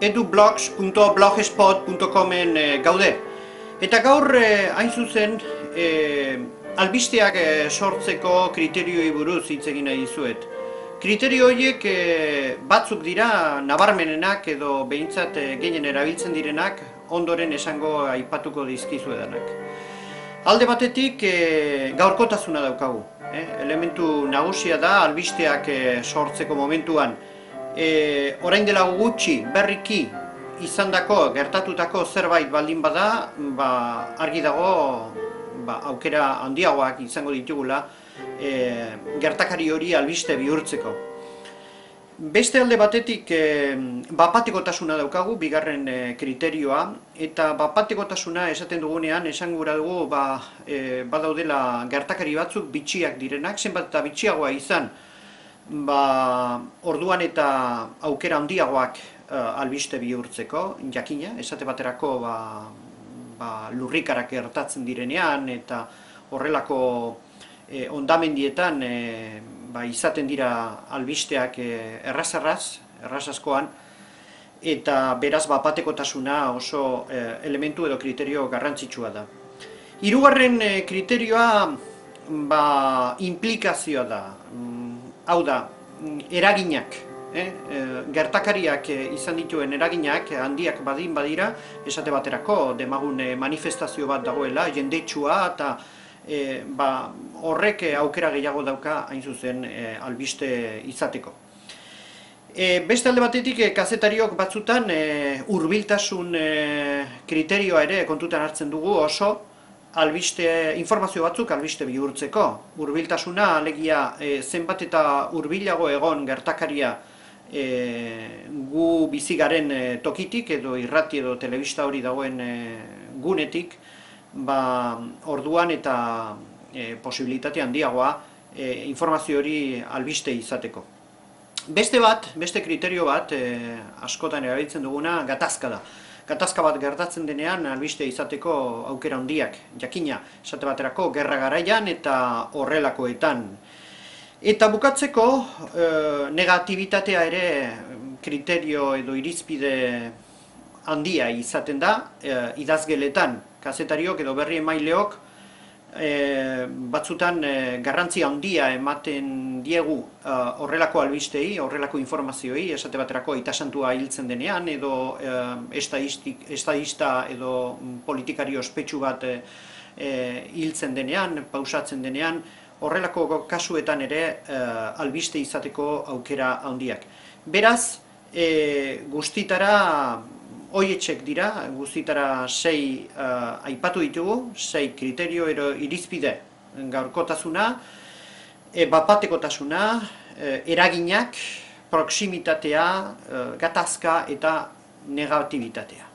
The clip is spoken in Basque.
edublogs.blogspot.comen gaude. Eta gaur hain zuzen albisteak sortzeko kriterioi buruz hitz egin nahi dizuet. Kriterio horiek batzuk dira nabarmenenak edo behintzat gehien erabiltzen direnak, ondoren esango aipatuko dizkizuedanak. Alde batetik gaurkotasuna daukagu. Elementu nagusia da albisteak sortzeko momentuan. Orain dela gutxi berriki izandako, gertatutako zerbait baldin bada, argi dago aukera handiagoak izango ditugula gertakari hori albiste bihurtzeko. Beste alde batetik bapatekotasuna daukagu, bigarren kriterioa, eta bapatekotasuna esaten dugunean, esan gura dugu badaudela gertakari batzuk bitxiak direnak, zenbat eta bitxiagoa izan, orduan eta aukera handiagoak albiste bihurtzeko, jakina, esate baterako lurrikarak gertatzen direnean, eta horrelako hondamendietan izaten dira albisteak erraz askoan, eta beraz bapatekotasuna oso elementu edo kriterio garrantzitsua da. Hirugarren kriterioa implikazioa da. Hau da, eraginak, gertakariak izan dituen eraginak handiak badin badira, esate baterako demagun manifestazio bat dagoela, jendetsua eta horrek aukera gehiago dauka hain zuzen albiste izateko. Beste alde batetik kazetariok batzutan hurbiltasun kriterioa ere kontutan hartzen dugu oso, informazio batzuk albiste bihurtzeko. Hurbiltasuna alegia zenbat eta hurbilago egon gertakaria gu bizigaren tokitik edo irrati edo telebista hori dagoen gunetik, orduan eta posibilitate handiagoa informazio hori albiste izateko. Beste kriterio bat, askotan erabiltzen duguna, gatazka da. Gatazka bat gertatzen denean albiste izateko aukera handiak, jakina, esate baterako gerra garaian eta horrelakoetan. Eta bukatzeko negatibitatea ere kriterio edo irizpide handia izaten da, idazgeletan, kazetariok edo berri emaileok batzutan garrantzia handia ematen diegu horrelako albistei, horrelako informazioei, esate baterako aitasantua hiltzen denean, edo estadista edo politikari ospetsu bat hiltzen denean, pausatzen denean, horrelako kasuetan ere albiste izateko aukera handiak. Beraz, guztitara hoietxek dira, guztitara 6 aipatu ditugu, 6 kriterio ero irizpide, gaurkotasuna, bapatekotasuna, eraginak, proximitatea, gatazka eta negatibitatea.